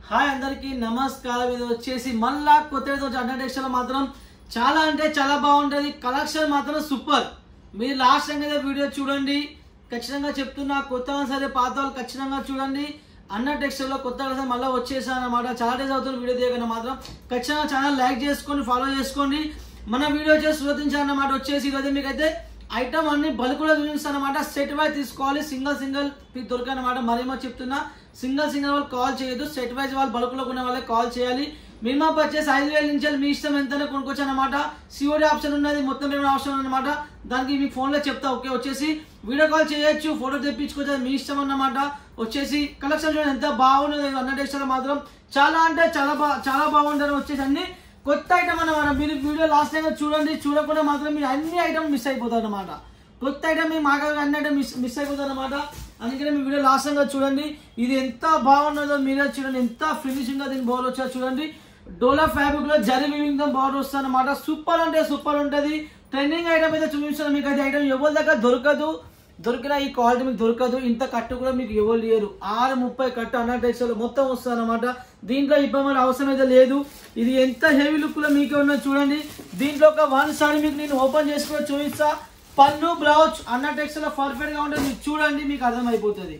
Hi అందరికీ నమస్కారం. ఇది వచ్చేసి మళ్ళా కొత్తతో అడ్డా టెక్స్టైల్ మాత్రం చాలా అంటే చాలా బాగుంటుంది. కలెక్షన్ మాత్రం సూపర్. మీరు లాస్ట్ టైం అయితే వీడియో చూడండి, ఖచ్చితంగా చెప్తున్నా. కొత్తగా సరే పాత వాళ్ళు ఖచ్చితంగా చూడండి. అన్న టెక్స్టైల్లో కొత్త కలెక్షన్ మళ్ళీ వచ్చేసాను అనమాట. చాలా డేస్ అవుతుంది వీడియో తీయకుండా మాత్రం ఖచ్చితంగా ఛానల్ లైక్ చేసుకోండి, ఫాలో చేసుకోండి. మన వీడియో వచ్చేసి శోధించాలన్నమాట. వచ్చేసి ఈరోజు మీకైతే ఐటమ్ అన్ని బల్క్లో చూపిస్తాను అనమాట. సెట్ వైజ్ తీసుకోవాలి, సింగిల్ పీస్ దొరకనమాట. మరేమో చెప్తున్నా, సింగిల్ వాళ్ళు కాల్ చేయొద్దు, సెట్ వైజ్ వాళ్ళు బల్క్లో ఉన్న వాళ్ళే కాల్ చేయాలి. మినిమం పర్చేస్ 5,000 నుంచి మీ ఇష్టం ఎంతనే కొనుక్కోవచ్చు అనమాట. సిఓడి ఆప్షన్ ఉన్నది, మొత్తం పేమెంట్ ఆప్షన్ అనమాట. దానికి మీకు ఫోన్లో చెప్తా. ఓకే, వచ్చేసి వీడియో కాల్ చేయొచ్చు, ఫోటో తెప్పించుకోవచ్చు, మీ ఇష్టం అన్నమాట. వచ్చేసి కలెక్షన్ చూడండి ఎంత బాగున్నది. అన్న టెక్స్టైల్ మాత్రం చాలా అంటే చాలా బాగుంటుంది. వచ్చేసి అన్ని కొత్త ఐటమ్ అన్నమాట. మీరు వీడియో లాస్ట్ టైం చూడండి, చూడకుండా మాత్రం మీరు అన్ని ఐటమ్ మిస్ అయిపోతారు అనమాట. కొత్త ఐటమ్ మీ మాకు అన్ని ఐటమ్ మిస్ అయిపోతారు అనమాట. అందుకనే మీ వీడియో లాస్ట్ టైం చూడండి. ఇది ఎంత బాగున్నదో మీరే చూడండి, ఎంత ఫినిషింగ్ గా దీని బోర్డర్ వచ్చా చూడండి. డోలా ఫ్యాబ్రిక్ లో జరీ వీవింగ్ తో బోర్డర్ వస్తుంది అనమాట. సూపర్ అంటే సూపర్ ఉంటది. ట్రెండింగ్ ఐటమ్ అయితే చూపిస్తాను మీకు. అయితే ఐటమ్ ఎవరి దగ్గర దొరకదు, దొరికినా ఈ క్వాలిటీ మీకు దొరకదు. ఇంత కట్టు కూడా మీకు ఎవరు లేరు. 630 కట్టు అన్న టెక్స్టైల్ మొత్తం వస్తుంది అనమాట. దీంట్లో ఇబ్బంది అవసరం అయితే లేదు. ఇది ఎంత హెవీ లుక్ లో మీకు ఉన్నది చూడండి. దీంట్లో ఒక వన్ సారీ మీకు నేను ఓపెన్ చేసుకుని చూపిస్తా. పళ్ళు బ్లౌజ్ అన్న టెక్స్టైల్ పర్ఫెక్ట్ గా ఉంటుంది. మీకు చూడండి, మీకు అర్థమైపోతుంది.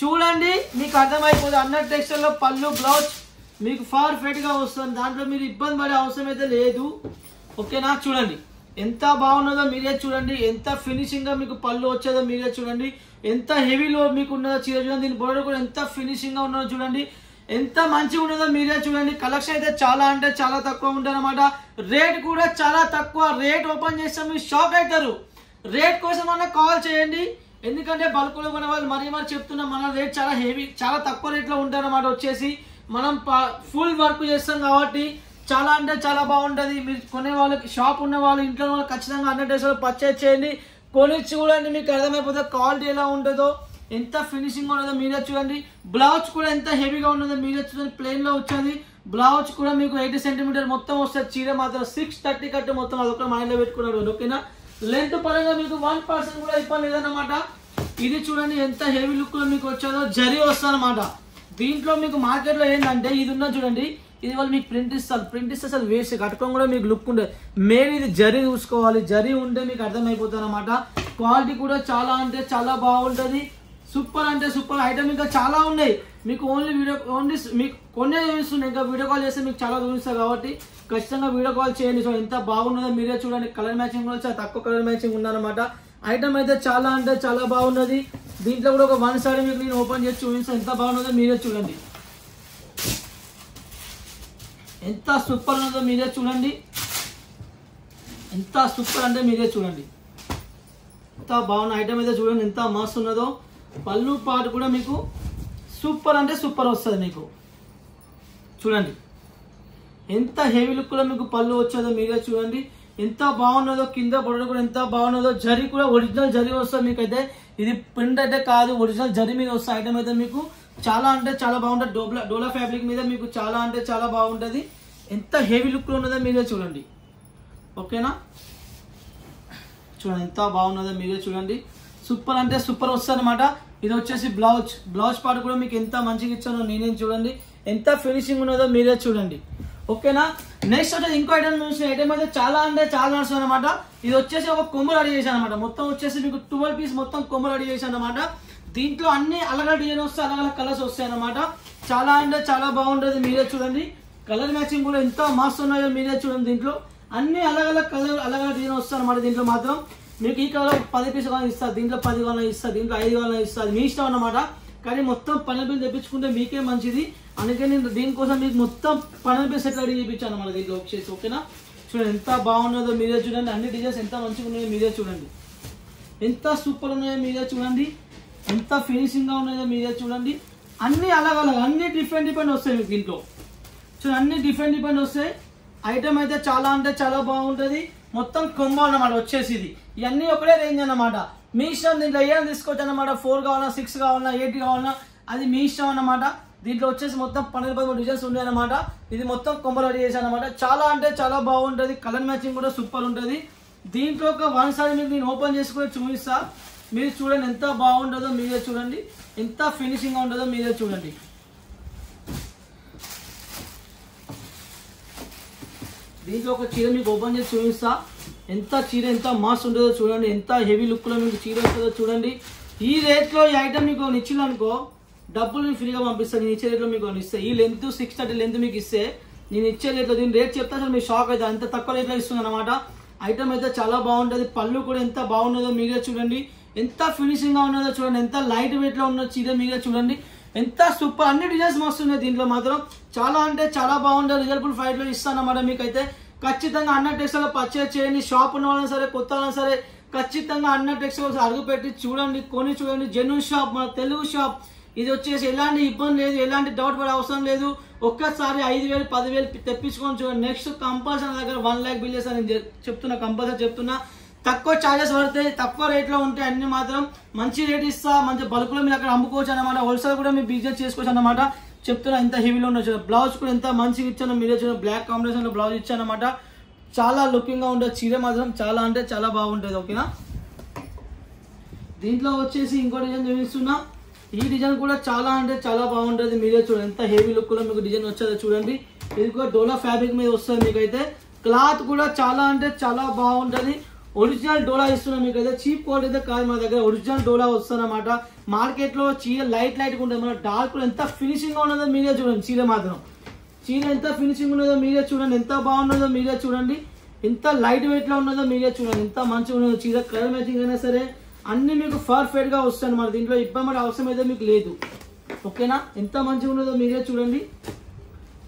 చూడండి, మీకు అర్థమైపోతుంది. అన్న టెక్స్టైల్ లో పళ్ళు బ్లౌజ్ మీకు పర్ఫెక్ట్ గా వస్తుంది. దాంట్లో మీరు ఇబ్బంది పడే అవసరం అయితే లేదు. ఓకేనా, చూడండి ఎంత బాగున్నదో మీరే చూడండి. ఎంత ఫినిషింగ్ గా మీకు పళ్ళు వచ్చేదో మీరే చూడండి. ఎంత హెవీలో మీకు ఉన్నదో చీర చూడండి. దీని బోర్డర్ కూడా ఎంత ఫినిషింగ్ గా ఉన్నదో చూడండి. ఎంత మంచిగా ఉన్నదో మీరే చూడండి. కలెక్షన్ అయితే చాలా అంటే చాలా తక్కువ ఉంటుంది అనమాట. రేట్ కూడా చాలా తక్కువ. రేట్ ఓపెన్ చేస్తే మీరు షాక్ అవుతారు. రేట్ కోసం అన్న కాల్ చేయండి. ఎందుకంటే బల్క్లో కొనే వాళ్ళు మరీ చెప్తున్నా, మన రేట్ చాలా హెవీ, చాలా తక్కువ రేట్లో ఉంటుంది అనమాట. వచ్చేసి మనం ఫుల్ వర్క్ చేస్తాం కాబట్టి చాలా అంటే చాలా బాగుంటుంది. మీరు కొనే వాళ్ళకి, షాప్ ఉన్న వాళ్ళు, ఇంట్లో వాళ్ళు ఖచ్చితంగా అన్న టెక్స్టైల్ పర్చేజ్ చేయండి. కొని చూడండి, మీకు అర్థమైపోతుంది క్వాలిటీ ఎలా ఉంటుందో, ఎంత ఫినిషింగ్ ఉన్నదో మీరే చూడండి. బ్లౌజ్ కూడా ఎంత హెవీగా ఉన్నదో మీరే చూడండి. ప్లెయిన్ లో వచ్చింది. బ్లౌజ్ కూడా మీకు 80 సెంటీమీటర్ మొత్తం వస్తుంది. చీర మాత్రం 630 కట్టు మొత్తం అదొక మైండ్లో పెట్టుకున్నాడు. ఓకేనా, లెంత్ పరంగా మీకు 1% కూడా ఇబ్బంది లేదన్నమాట. ఇది చూడండి ఎంత హెవీ లుక్ లో మీకు వచ్చేదో. జరీ వస్తుంది అనమాట. దీంట్లో మీకు మార్కెట్ లో ఏంటంటే ఇది ఉన్నది చూడండి. ఇది వాళ్ళు మీకు ప్రింట్ ఇస్తారు. ప్రింట్ ఇస్తే అసలు వేస్ట్, కట్టుకోవడం కూడా మీకు లుక్ ఉండదు. మెయిన్ ఇది జరీ చూసుకోవాలి. జరీ ఉంటే మీకు అర్థమైపోతుంది అనమాట. క్వాలిటీ కూడా చాలా అంటే చాలా బాగుంటుంది. సూపర్ అంటే సూపర్ ఐటమ్. ఇంకా చాలా ఉన్నాయి. మీకు ఓన్లీ మీకు కొన్ని చూపిస్తున్నాయి. ఇంకా వీడియో కాల్ చేస్తే మీకు చాలా చూపిస్తారు కాబట్టి ఖచ్చితంగా వీడియో కాల్ చేయండి. సో ఎంత బాగున్నదో మీరే చూడండి. కలర్ మ్యాచింగ్ కూడా చాలా తక్కువ కలర్ మ్యాచింగ్ ఉందన్నమాట. ఐటమ్ అయితే చాలా అంటే చాలా బాగున్నది. దీంట్లో కూడా ఒక వన్ సారీ మీకు నేను ఓపెన్ చేసి చూపిస్తాను. ఎంత బాగున్నదో మీరే చూడండి. ఎంత సూపర్ ఉన్నదో మీరే చూడండి. ఎంత సూపర్ అంటే మీరే చూడండి. ఎంత బాగున్న ఐటమ్ అయితే చూడండి, ఎంత మస్తు ఉన్నదో. పళ్ళు పాటు కూడా మీకు సూపర్ అంటే సూపర్ వస్తుంది మీకు. చూడండి ఎంత హెవీ లుక్ లో మీకు పళ్ళు వచ్చేదో మీరే చూడండి. ఎంత బాగున్నదో. కింద బొడలు కూడా ఎంత బాగున్నదో. జరీ కూడా ఒరిజినల్ జరీ వస్తుంది మీకు. అయితే ఇది ప్రింట్ అయితే కాదు, ఒరిజినల్ జరీ మీద వస్తుంది ఐటమ్ అయితే మీకు. చాలా అంటే చాలా బాగుంటుంది. డోలా ఫ్యాబ్రిక్ మీద మీకు చాలా అంటే చాలా బాగుంటుంది. ఎంత హెవీ లుక్ లో ఉన్నదో మీరే చూడండి. ఓకేనా, చూడండి ఎంత బాగున్నదో మీరే చూడండి. సూపర్ అంటే సూపర్ వస్తుంది అనమాట. ఇది వచ్చేసి బ్లౌజ్ పార్ట్ కూడా మీకు ఎంత మంచిగా ఇచ్చానో నేనేం చూడండి. ఎంత ఫినిషింగ్ ఉన్నదో మీరే చూడండి. ఓకేనా, నెక్స్ట్ వచ్చేసి ఇంకో ఐటమ్ చూసిన ఐటమ్ అయితే చాలా అంటే చాలా నడుస్తుంది అనమాట. ఇది వచ్చేసి ఒక కొమ్ము రెడీ చేశాను అనమాట. మొత్తం వచ్చేసి మీకు 12 పీస్ మొత్తం కొమ్ము రెడీ చేశాను అనమాట. దీంట్లో అన్ని అలగ్ డిజైన్ వస్తాయి, అలగ్ కలర్స్ వస్తాయి అనమాట. చాలా అంటే చాలా బాగుంటుంది. మీరే చూడండి. కలర్ మ్యాచింగ్ కూడా ఎంత మస్తు ఉన్నాయో మీరే చూడండి. దీంట్లో అన్ని అలగ్ కలర్ అలగ్ డిజైన్ వస్తాయి అనమాట. దీంట్లో మాత్రం మీకు ఈ కలర్ 10 పీస్ కావాలి ఇస్తారు, దీంట్లో 10 కావాలని ఇస్తారు, దీంట్లో 5 కావాలని ఇస్తారు, మీ ఇష్టం అన్నమాట. కానీ మొత్తం 12 పీస్ తెప్పించుకుంటే మీకే మంచిది. అందుకే నేను దీనికోసం మీకు మొత్తం 12 పీస్ సెట్ రెడీ చేయించాను అనమాట. దీంట్లో వచ్చేసి ఓకేనా, చూడండి ఎంత బాగున్నదో మీరే చూడండి. అన్ని డిజైన్స్ ఎంత మంచిగా ఉన్నాయో మీరే చూడండి. ఎంత సూపర్ ఉన్నాయో మీరే చూడండి. ఎంత ఫినిషింగ్ గా ఉన్నాయో మీరే చూడండి. అన్ని అలగ్ అన్ని డిఫరెంట్ వస్తాయి మీకు దీంట్లో. చూడండి అన్ని డిఫరెంట్ వస్తాయి. ఐటమ్ అయితే చాలా అంటే చాలా బాగుంటుంది. మొత్తం కొమ్మ అన్నమాట వచ్చేసి. ఇది ఇవన్నీ ఒకటే రేంజ్ అన్నమాట. మీ ఇష్టం. దీంట్లో ఏమైనా తీసుకోవచ్చు అన్నమాట. 4 కావాలన్నా, 6 కావాలన్నా, 8 కావాలన్నా, అది మీ ఇష్టం అన్నమాట. దీంట్లో వచ్చేసి మొత్తం 12-13 డిజైన్స్ ఉన్నాయి అన్నమాట. ఇది మొత్తం కొమ్మ రెడీ చేశాను అనమాట. చాలా అంటే చాలా బాగుంటుంది. కలర్ మ్యాచింగ్ కూడా సూపర్ ఉంటుంది. దీంట్లో ఒక వన్ సారీ మీకు నేను ఓపెన్ చేసుకుని చూపిస్తా. మీరు చూడండి ఎంత బాగుంటుందో మీరే చూడండి. ఎంత ఫినిషింగ్ ఉంటుందో మీరే చూడండి. దీంట్లో ఒక చీర మీకు ఓపెన్ చేసి చూపిస్తా. ఎంత చీర ఎంత మాస్ ఉంటుందో చూడండి, ఎంత హెవీ లుక్లో మీకు చీర వస్తుందో చూడండి. ఈ రేట్లో ఈ ఐటమ్ మీకు ఇచ్చిందనుకో డబ్బులు మీకు ఫ్రీగా పంపిస్తాను. నేను ఇచ్చే రేట్లో మీకు ఇస్తే ఈ లెంత్ 630 లెంత్ మీకు ఇస్తే నేను ఇచ్చే రేట్లో దీని రేట్ చెప్తా అసలు మీరు షాక్ అవుతుంది. అంత తక్కువ రేట్లో ఇస్తుంది అనమాట. ఐటమ్ అయితే చాలా బాగుంటుంది. పళ్ళు కూడా ఎంత బాగున్నదో మీరే చూడండి, ఎంత ఫినిషింగ్గా ఉన్నదో చూడండి, ఎంత లైట్ వెయిట్లో ఉన్న చీర మీరే చూడండి, ఎంత సూపర్. అన్ని డిజైన్స్ మస్తున్నాయి దీంట్లో మాత్రం. చాలా అంటే చాలా బాగుంటుంది. రిజల్బుల్ ఫైట్లో ఇస్తాను అన్నమాట. మీకైతే ఖచ్చితంగా అన్న టెక్స్టైల్ పర్చేజ్ చేయండి. షాప్ ఉన్న వాళ్ళని సరే కొత్త వాళ్ళని సరే ఖచ్చితంగా అన్న టెక్స్టైల్స్ అడుగు పెట్టి చూడండి, కొని చూడండి. జెన్యూన్ షాప్, మన తెలుగు షాప్. ఇది వచ్చేసి ఎలాంటి ఇబ్బంది లేదు, ఎలాంటి డౌట్ పడే అవసరం లేదు. ఒక్కసారి 5,000 10,000 తెప్పించుకొని చూడండి. నెక్స్ట్ కంపల్సరీ దగ్గర 1 lakh బిల్ చేస్తాను నేను చెప్తున్నా, కంపల్సరీ చెప్తున్నా. తక్కువ ఛార్జెస్ పడతాయి, తక్కువ రేట్లో ఉంటాయి అన్ని మాత్రం. మంచి రేట్ ఇస్తా, మంచి బల్క్లో మీరు అక్కడ అమ్ముకోవచ్చు అన్నమాట. హోల్సేల్ కూడా మీరు బిజినెస్ చేసుకోవచ్చు అన్నమాట. చెప్తున్నా ఎంత హెవీలో ఉండొచ్చు. బ్లౌజ్ కూడా ఎంత మంచిగా ఇచ్చానో మీరే చూడండి. బ్లాక్ కాంబినేషన్లో బ్లౌజ్ ఇచ్చానమాట. చాలా లుకింగ్గా ఉంటుంది చీర మాత్రం. చాలా అంటే చాలా బాగుంటుంది. ఓకేనా. దీంట్లో వచ్చేసి ఇంకో డిజైన్ చూపిస్తున్నా. ఈ డిజైన్ కూడా చాలా అంటే చాలా బాగుంటుంది. మీరే చూడండి ఎంత హెవీ లుక్లో మీకు డిజైన్ వచ్చేదో చూడండి. ఇది కూడా డోలా ఫ్యాబ్రిక్ మీద వస్తుంది మీకైతే. క్లాత్ కూడా చాలా అంటే చాలా బాగుంటుంది. ఒరిజినల్ డోలా ఇస్తున్నాం మీకైతే. చీప్ క్వాలిటీ అయితే కాదు, మన దగ్గర ఒరిజినల్ డోలా వస్తుంది అన్నమాట. మార్కెట్లో చీర లైట్గా ఉంటుంది, మన డార్క్ కూడా ఎంత ఫినిషింగ్గా ఉన్నదో మీరే చూడండి. చీర మాత్రం చీర ఎంత ఫినిషింగ్ ఉన్నదో మీరే చూడండి, ఎంత బాగున్నదో మీరే చూడండి, ఎంత లైట్ వెయిట్లో ఉన్నదో మీరే చూడండి, ఎంత మంచిగా ఉన్నదో చీర. కలర్ మ్యాచింగ్ అయినా సరే అన్ని మీకు పర్ఫెక్ట్గా వస్తాయి అన్నమాట. దీంట్లో ఇబ్బంది అవసరం అయితే మీకు లేదు. ఓకేనా. ఎంత మంచిగా ఉన్నదో మీరే చూడండి,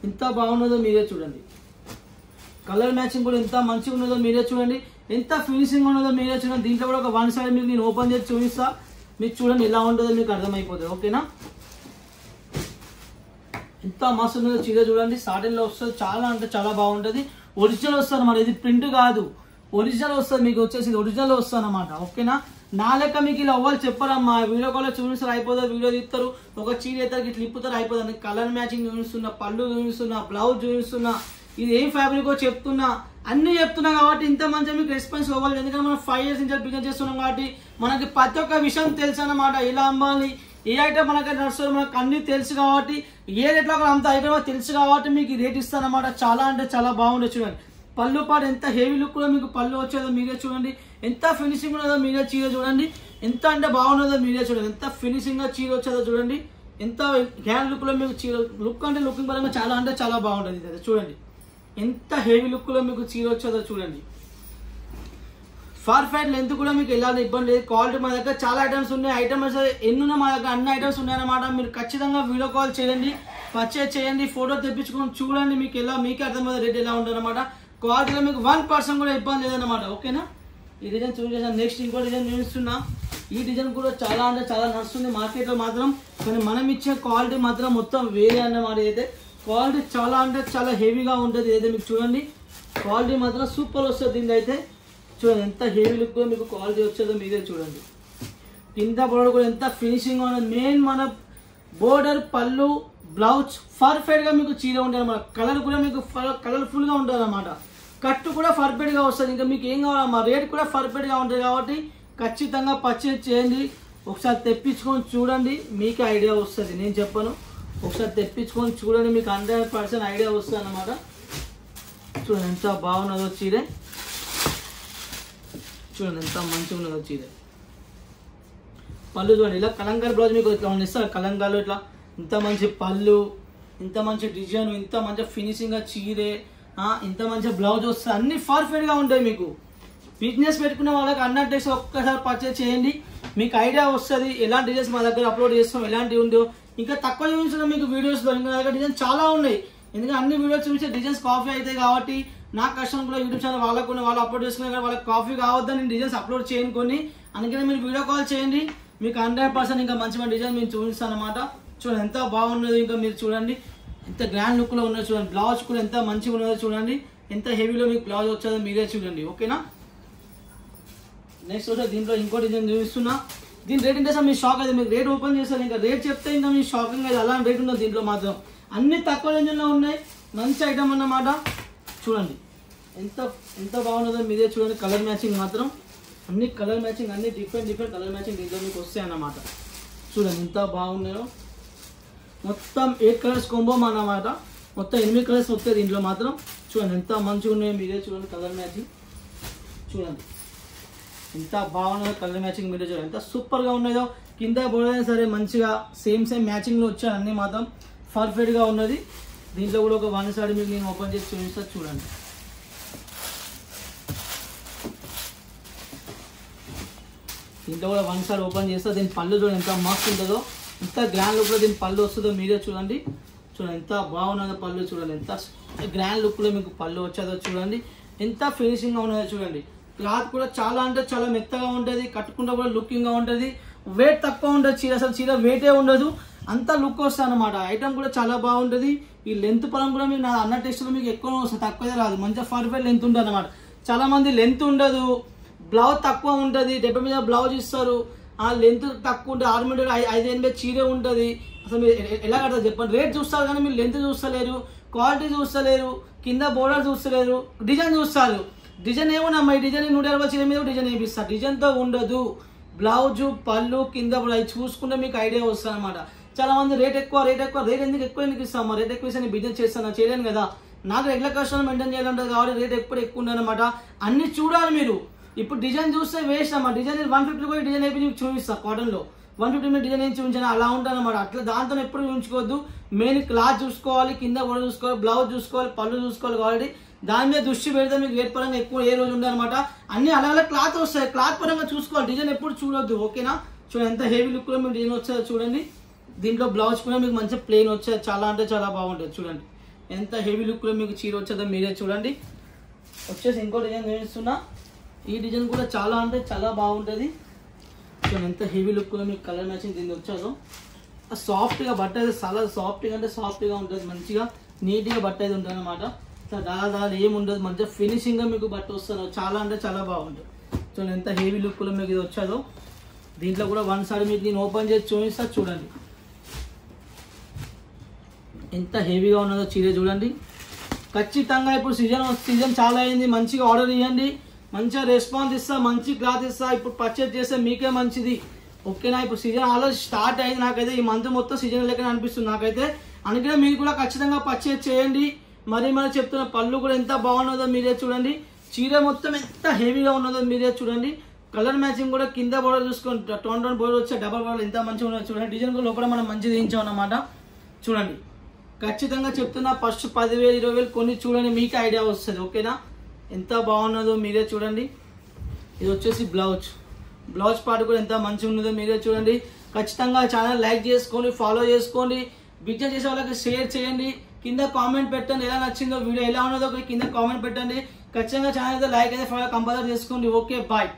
ఎంత బాగున్నదో మీరే చూడండి. కలర్ మ్యాచింగ్ కూడా ఎంత మంచిగా ఉన్నదో మీరే చూడండి, ఎంత ఫినిషింగ్ ఉన్నదో మీరే చూడండి. దీంట్లో కూడా ఒక 1 side మీకు నేను ఓపెన్ చేసి చూపిస్తా, మీకు చూడండి ఎలా ఉంటుందో మీకు అర్థమైపోతుంది. ఓకేనా. ఎంత మస్తు ఉన్నదో చీర చూడండి. సాటిన్లో వస్తుంది, చాలా అంటే చాలా బాగుంటుంది. ఒరిజినల్ వస్తుంది అన్నమాట, ఇది ప్రింట్ కాదు, ఒరిజినల్ వస్తుంది మీకు వచ్చేసి. ఒరిజినల్ వస్తుంది అన్నమాట. ఓకేనా. నా లెక్క మీకు ఇలా అవ్వాలి చెప్పరమ్మా. వీడియో కాల్లో చూపిస్తారు అయిపోతుంది, వీడియో తీస్తారు, ఒక చీర అయితే ఇట్లా ఇప్పుతారు అయిపోతుంది. కలర్ మ్యాచింగ్ చూపిస్తున్నా, పళ్ళు చూపిస్తున్నా, బ్లౌజ్ చూపిస్తున్నా, ఇది ఏం ఫ్యాబ్రికో చెప్తున్నా, అన్ని చెప్తున్నా కాబట్టి ఇంత మంచిగా మీకు రెస్పాన్స్ ఇవ్వాలి. ఎందుకంటే మనం 5 years నుంచి బిజినెస్ చేస్తున్నాం కాబట్టి మనకి ప్రతి ఒక్క విషయం తెలుసు అన్నమాట. ఎలా అమ్మాలి, ఏ ఐటమ్ మనకి నడుస్తుంది మనకు అన్ని తెలుసు కాబట్టి, ఏ రేట్లో అంత ఐటమ్ తెలుసు కాబట్టి మీకు ఈ రేట్ ఇస్తాను అన్నమాట. చాలా అంటే చాలా బాగుంటుంది చూడండి. పళ్ళు పాటు ఎంత హెవీ లుక్ కూడా మీకు పళ్ళు వచ్చేదో మీరే చూడండి, ఎంత ఫినిషింగ్ ఉన్నదో మీరే చీర చూడండి, ఎంత అంటే బాగున్నదో మీరే చూడండి, ఎంత ఫినిషింగ్ గా చీర వచ్చేదో చూడండి, ఎంత గ్రాండ్ లుక్ లో మీకు చీర లుక్ అంటే లుకింగ్ పరంగా చాలా అంటే చాలా బాగుంటుంది. ఇది చూడండి ఎంత హెవీ లుక్ లో మీకు చీర వచ్చేదో చూడండి. పర్ఫెక్ట్ లెంత్ కూడా మీకు ఎలాంటి ఇబ్బంది లేదు. క్వాలిటీ మా దగ్గర చాలా ఐటమ్స్ ఉన్నాయి. ఐటమ్స్ ఎన్ని ఉన్నాయి మా దగ్గర, అన్ని ఐటమ్స్ ఉన్నాయన్నమాట. మీరు ఖచ్చితంగా వీడియో కాల్ చేయండి, పర్చేజ్ చేయండి, ఫోటో తెప్పించుకొని చూడండి, మీకు ఎలా మీకే అర్థమవుతుంది రేట్ ఎలా ఉంటుంది అనమాట. క్వాలిటీలో మీకు 1% కూడా ఇబ్బంది లేదన్నమాట. ఓకేనా. ఈ డిజైన్ చూపించాను. నెక్స్ట్ ఇంకో డిజైన్ చూపిస్తున్నా. ఈ డిజైన్ కూడా చాలా అంటే చాలా నడుస్తుంది మార్కెట్లో మాత్రం, కానీ మనం ఇచ్చే క్వాలిటీ మాత్రం మొత్తం వేరే అన్నమాట. అయితే క్వాలిటీ చాలా అంటే చాలా హెవీగా ఉంటుంది. ఏదైతే మీకు చూడండి క్వాలిటీ మాత్రం సూపర్ వస్తుంది. దీనికి అయితే చూడండి ఎంత హెవీ లుక్ మీకు క్వాలిటీ వచ్చేదో మీరే చూడండి. కింద బోర్డర్ కూడా ఎంత ఫినిషింగ్ ఉన్నది. మెయిన్ మన బోర్డర్, పళ్ళు, బ్లౌజ్ పర్ఫెక్ట్గా మీకు చీర ఉంటుంది అన్నమాట. కలర్ కూడా మీకు కలర్ఫుల్గా ఉంటుంది అన్నమాట. కట్టు కూడా పర్ఫెక్ట్గా వస్తుంది. ఇంకా మీకు ఏం కావాలమ్మా, రేట్ కూడా పర్ఫెక్ట్గా ఉంటుంది కాబట్టి ఖచ్చితంగా పర్చేజ్ చేయండి. ఒకసారి తెప్పించుకొని చూడండి, మీకు ఐడియా వస్తుంది. నేను చెప్పను, ఒకసారి తెప్పించుకొని చూడండి, మీకు 100% ఐడియా వస్తుంది అన్నమాట. చూడండి ఎంత బాగున్నదో చీర, చూడండి ఎంత మంచిగా ఉన్నదో చీర. పళ్ళు చూడండి, ఇలా కలంకారీ బ్లౌజ్ మీకు ఇట్లా ఇస్తారు. కలంకారీలో ఇట్లా ఇంత మంచి పళ్ళు, ఇంత మంచి డిజైన్, ఇంత మంచి ఫినిషింగ్గా చీరే, ఇంత మంచి బ్లౌజ్ వస్తుంది. అన్ని పర్ఫెక్ట్గా ఉంటాయి. మీకు బిజినెస్ పెట్టుకునే వాళ్ళకి అన్నట్టు ఒక్కసారి పర్చేజ్ చేయండి, మీకు ఐడియా వస్తుంది. ఎలాంటి డిజైన్స్ మా దగ్గర అప్లోడ్ చేస్తాం, ఎలాంటివి ఉందో. ఇంకా తక్కువ చూపించడం మీకు వీడియోస్లో, ఇంకా దగ్గర డిజైన్ చాలా ఉన్నాయి. ఎందుకంటే అన్ని వీడియోస్ చూపించే డిజైన్స్ కాపీ అవుతాయి కాబట్టి నా కస్టమర్ కూడా యూట్యూబ్ ఛానల్ వాళ్ళకు వాళ్ళు అప్లోడ్ చేసుకునే కానీ వాళ్ళకి కాపీ కావద్దని నేను డిజైన్స్ అప్లోడ్ చేయను కొన్ని. అందుకని మీరు వీడియో కాల్ చేయండి, మీకు 100% ఇంకా మంచి మంచి డిజైన్ మేము చూపిస్తాను అనమాట. చూడండి ఎంత బాగున్నదో, ఇంకా మీరు చూడండి ఎంత గ్రాండ్ లుక్లో ఉన్నదో చూడండి. బ్లౌజ్ కూడా ఎంత మంచిగా ఉన్నదో చూడండి, ఎంత హెవీలో మీకు బ్లౌజ్ వచ్చేదో మీరే చూడండి. ఓకేనా. నెక్స్ట్ వచ్చే దీంట్లో ఇంకో డిజైన్ చూపిస్తున్నా. దీని రేట్ అంటే మీ షాక్ అయితే, మీకు రేట్ ఓపెన్ చేస్తారు, ఇంకా రేట్ చెప్తే ఇంకా మీ షాకింగ్ అయితే అలాంటి రేట్ ఉన్నది. దీంట్లో మాత్రం అన్ని తక్కువ రేంజ్లో ఉన్నాయి, మంచి ఐటమ్ అన్నమాట. చూడండి ఎంత ఎంత బాగున్నదో మీరే చూడండి. కలర్ మ్యాచింగ్ మాత్రం అన్ని కలర్ మ్యాచింగ్, అన్ని డిఫరెంట్ కలర్ మ్యాచింగ్ దీంట్లో మీకు వస్తాయి అన్నమాట. చూడండి ఎంత బాగున్నాయో. మొత్తం 8 కలర్స్ కొంబో అన్నమాట. మొత్తం 8 కలర్స్ వస్తాయి దీంట్లో మాత్రం. చూడండి ఎంత మంచిగా ఉన్నాయో మీరే చూడండి. కలర్ మ్యాచింగ్ చూడండి ఎంత బాగున్నదో, కలర్ మ్యాచింగ్ మీరే చూడండి ఎంత సూపర్గా ఉన్నదో. కింద బోర్డర్ సరే మంచిగా సేమ్ మ్యాచింగ్లో వచ్చాయి అన్నీ మాత్రం పర్ఫెక్ట్గా ఉన్నది. దీంట్లో కూడా ఒక వన్ సైడ్ మీకు నేను ఓపెన్ చేసి చూపిస్తా చూడండి. దీంట్లో కూడా వన్ సైడ్ ఓపెన్ చేస్తా. దీని పళ్ళు చూడండి ఎంత మస్తు ఉంటుందో, ఎంత గ్రాండ్ లుక్లో దీని పళ్ళు వస్తుందో మీరే చూడండి. చూడండి ఎంత బాగున్నదో పళ్ళు చూడండి, ఎంత గ్రాండ్ లుక్లో మీకు పళ్ళు వచ్చేదో చూడండి, ఎంత ఫినిషింగ్గా ఉన్నదో చూడండి. క్లాత్ కూడా చాలా అంటే చాలా మెత్తగా ఉంటుంది, కట్టుకుంటే కూడా లుకింగ్గా ఉంటుంది. వెయిట్ తక్కువ ఉంటుంది చీర, అసలు చీర వెయిటే ఉండదు, అంత లుక్ వస్తుంది అనమాట. ఐటమ్ కూడా చాలా బాగుంటుంది. ఈ లెంత్ పరం కూడా మీకు నా అన్న టెస్ట్లో మీకు ఎక్కువ వస్తుంది, తక్కువే రాదు, మంచిగా పర్ఫెక్ట్ లెంత్ ఉంటుంది అనమాట. చాలా మంది లెంత్ ఉండదు, బ్లౌజ్ తక్కువ ఉంటుంది, 70 మీద బ్లౌజ్ ఇస్తారు, ఆ లెంత్ తక్కువ ఉంటుంది, 6 మీటర్ 5-8 చీరే ఉంటుంది. అసలు మీరు ఎలా కడతారు చెప్పండి. రేట్ చూస్తారు కానీ మీరు లెంత్ చూస్తలేరు, క్వాలిటీ చూస్తలేరు, కింద బోర్డర్ చూస్తలేరు, డిజైన్ చూస్తారు. డిజైన్ ఏమోనమ్మా, ఈ డిజైన్ 120 చీర మీద డిజైన్ వేపిస్తారు, డిజైన్తో ఉండదు. బ్లౌజు పళ్ళు కింద అవి చూసుకుంటే మీకు ఐడియా వస్తుంది అనమాట. చాలా మంది రేట్ ఎందుకు ఎక్కువ ఇస్తాము, రేట్ ఎక్కువ ఇస్తే నేను బిజినెస్ చేస్తాను చేయలేను కదా, నాకు రెగ్యులర్ కస్టమర్ మెయింటైన్ చేయాలంటారు కాబట్టి రేట్ ఎక్కువ ఉండదు అనమాట. అన్ని చూడాలి మీరు. ఇప్పుడు డిజైన్ చూస్తే వేస్ట్ అమ్మా, డిజైన్ 150 కూడా డిజైన్ అయిపోయి చూపిస్తాను, కాటన్లో 150 మీద డిజైన్ వేసి చూపించాను, అలా ఉంటుంది అనమాట. అట్లా దాంతో ఎప్పుడు ఉంచుకోవద్దు. మెయిన్ క్లాత్ చూసుకోవాలి, కింద కూడా చూసుకోవాలి, బ్లౌజ్ చూసుకోవాలి, పళ్ళు చూసుకోవాలి. కాబట్టి దాని మీద దృష్టి పెడితే మీకు రేట్ పరంగా ఎక్కువ ఏ రోజు ఉండదన్నమాట. అన్ని అలా క్లాత్ వస్తాయి, క్లాత్ పరంగా చూసుకోవాలి, డిజైన్ ఎప్పుడు చూడొద్దు. ఓకేనా. చూడండి ఎంత హెవీ లుక్లో మీకు డిజైన్ వచ్చేది చూడండి. దీంట్లో బ్లౌజ్ కూడా మీకు మంచిగా ప్లెయిన్ వచ్చేది, చాలా అంటే చాలా బాగుంటుంది. చూడండి ఎంత హెవీ లుక్లో మీకు చీర వచ్చేదో మీరే చూడండి. వచ్చేసి ఇంకో డిజైన్ చూపిస్తున్నా, ఈ డిజైన్ కూడా చాలా అంటే చాలా బాగుంటుంది. చూడండి ఎంత హెవీ లుక్లో మీకు కలర్ మ్యాచింగ్ దీన్ని వచ్చేదో. సాఫ్ట్గా బట్ట అయితే చాలా సాఫ్ట్గా అంటే సాఫ్ట్గా ఉంటుంది, మంచిగా నీట్గా బట్ట అయితే ఉంటుంది అనమాట. దాదాపు ఏముండదు, మంచిగా ఫినిషింగ్గా మీకు బట్ట వస్తుంది, చాలా అంటే చాలా బాగుంటుంది. చూడండి ఎంత హెవీ లుక్లో మీకు ఇది వచ్చేదో. దీంట్లో కూడా వన్ సైడ్ మీకు నేను ఓపెన్ చేసి చూపిస్తా చూడండి ఎంత హెవీగా ఉన్నదో చీర చూడండి. ఖచ్చితంగా ఇప్పుడు సీజన్ చాలా అయింది, మంచిగా ఆర్డర్ ఇవ్వండి, మంచిగా రెస్పాన్స్ ఇస్తా, మంచి క్లాత్ ఇస్తా. ఇప్పుడు పర్చేజ్ చేస్తే మీకే మంచిది. ఓకేనా. ఇప్పుడు సీజన్ ఆల్రెడీ స్టార్ట్ అయింది, నాకైతే ఈ మంత్ మొత్తం సీజన్ లెక్కనే అనిపిస్తుంది నాకైతే. అందుకనే మీరు కూడా ఖచ్చితంగా పర్చేజ్ చేయండి. మరి చెప్తున్న పళ్ళు కూడా ఎంత బాగున్నదో మీరే చూడండి, చీర మొత్తం ఎంత హెవీగా ఉన్నదో మీరే చూడండి. కలర్ మ్యాచింగ్ కూడా కింద బోర్డర్ చూసుకోండి, టోన్ బోర్డర్ వచ్చే డబల్ బోర్డర్ ఎంత మంచిగా ఉన్నదో చూడండి. డిజైన్ కూడా లోపల మనం మంచిగా దించాం అన్నమాట. చూడండి ఖచ్చితంగా చెప్తున్నా, ఫస్ట్ 10,000 20,000 కొన్ని చూడండి, మీకు ఐడియా వస్తుంది. ఓకేనా. ఎంత బాగున్నదో మీరే చూడండి. ఇది వచ్చేసి బ్లౌజ్ పార్ట్ కూడా ఎంత మంచిగా ఉన్నదో మీరే చూడండి. ఖచ్చితంగా ఛానల్ లైక్ చేసుకోండి, ఫాలో చేసుకోండి, బిజినెస్ చేసే వాళ్ళకి షేర్ చేయండి. కింద కామెంట్ పెట్టండి, ఎలా నచ్చిందో వీడియో ఎలా ఉన్నదో కింద కామెంట్ పెట్టండి. ఖచ్చితంగా ఛానల్ అయితే లైక్ అయితే ఫాలో కంపల్సరీ చేసుకోండి. Okay bye.